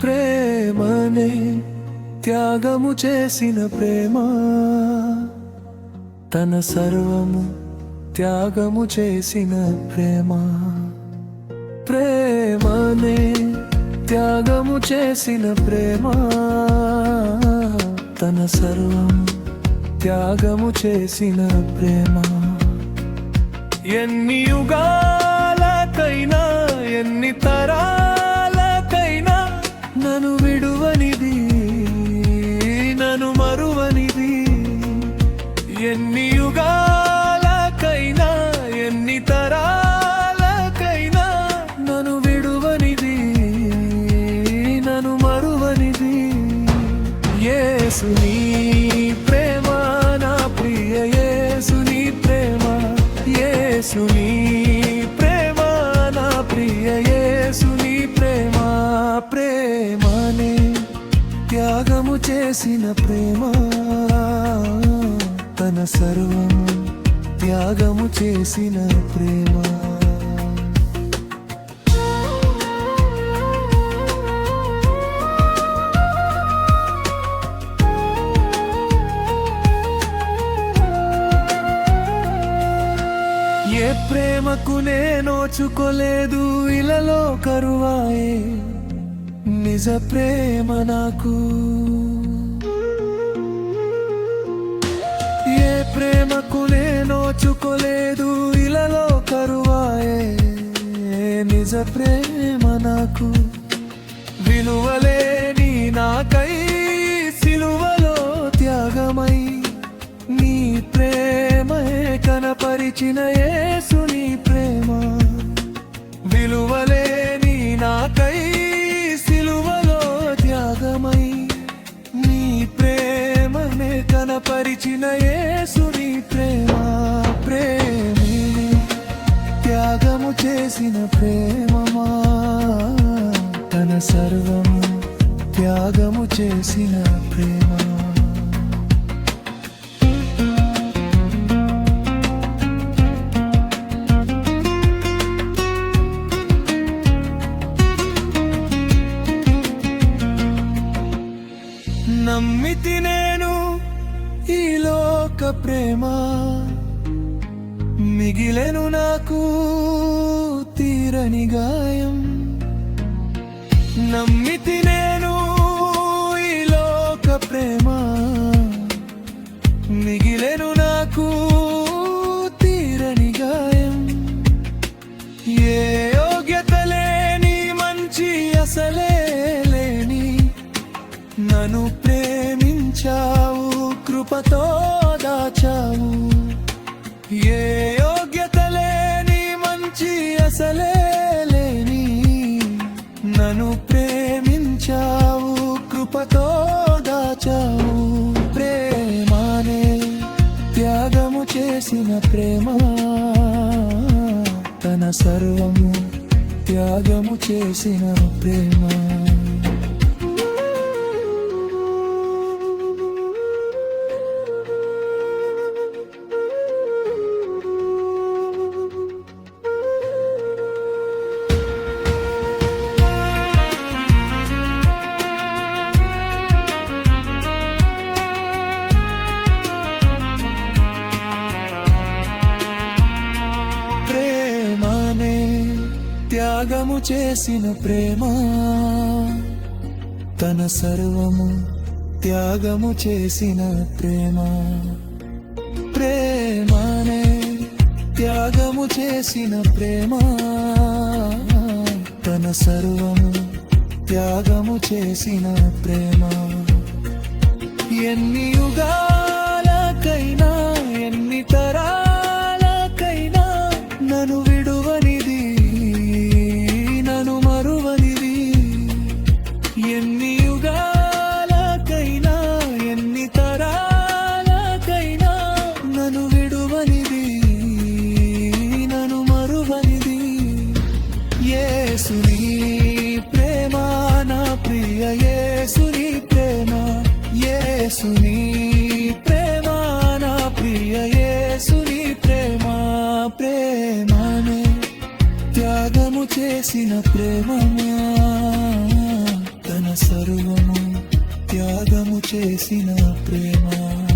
ప్రేమనే త్యాగము చేసిన ప్రేమ, తన సర్వము త్యాగము చేసిన ప్రేమ. ప్రేమనే త్యాగము చేసిన ప్రేమ, తన సర్వము త్యాగము చేసిన ప్రేమ. ఎన్ని యుగాలకైనా ఎన్ని తరాలకైనా నన్ను విడువనిది, నన్ను మరువనిది. ఎన్ని యుగాలకైనా ఎన్ని తరాలకైనా నన్ను విడువనిది, నన్ను మరువనిది. యేసుని ప్రేమ, నా ప్రియ యేసుని ప్రేమ, యేసుని ప్రేమ, నా ప్రియ యేసుని ప్రేమ. ప్రేమనే త్యాగము చేసిన ప్రేమ, తన సర్వము త్యాగము చేసిన ప్రేమ. ఏ ప్రేమకు నే నోచుకోలేదు ఇలలో కరువాయే నిజ ప్రేమ నాకు. ఏ ప్రేమకు నే నోచుకోలేదు ఇలలో కరువాయే నిజ ప్రేమ నాకు. విలువలేని నాకై సిలువలో త్యాగమై నీ ప్రేమే కనపరిచిన యేసుని ప్రేమ. విలువలేని నాకై సిలువలో త్యాగమై నీ ప్రేమనే కనపరిచిన యేసుని ప్రేమ. ప్రేమే త్యాగము చేసిన ప్రేమమా, తన సర్వము త్యాగము చేసిన ప్రేమ. నమ్మితి నేను ఈ లోక ప్రేమ, మిగిలెను నాకు తీరని గాయం. నమ్మితి నేను ఈ లోక ప్రేమ, మిగిలెను నాకు తీరని గాయం. ఏ యోగ్యత లేని మంచి అసలే లేని నన్ను ప్రేమించావు, కృపతో దాచావు. ఏ యోగ్యత లేని మంచి అసలే లేని నన్ను ప్రేమించావు, కృపతో దాచావు. ప్రేమనే త్యాగము చేసిన ప్రేమ, తన సర్వము త్యాగము చేసిన ప్రేమ. త్యాగము చేసిన ప్రేమ, తన సర్వము త్యాగము చేసిన ప్రేమ. ప్రేమనే త్యాగము చేసిన ప్రేమ, తన సర్వము త్యాగము చేసిన ప్రేమ. ఎన్ని యుగాలకైనా ఎన్ని తరాలకైనా నన్ను విడువనిది, నన్ను మరువనిది. ఎన్ని యుగాలకైనా ఎన్ని తరాలకైనా నన్ను విడువనిది, నన్ను మరువనిది. యేసుని ప్రేమ, నా ప్రియ యేసుని ప్రేమ, యేసుని ప్రేమ, నా ప్రియ యేసుని ప్రేమ. ప్రేమనే త్యాగము చేసిన ప్రేమమా, తన సర్వము త్యాగము చేసిన ప్రేమ.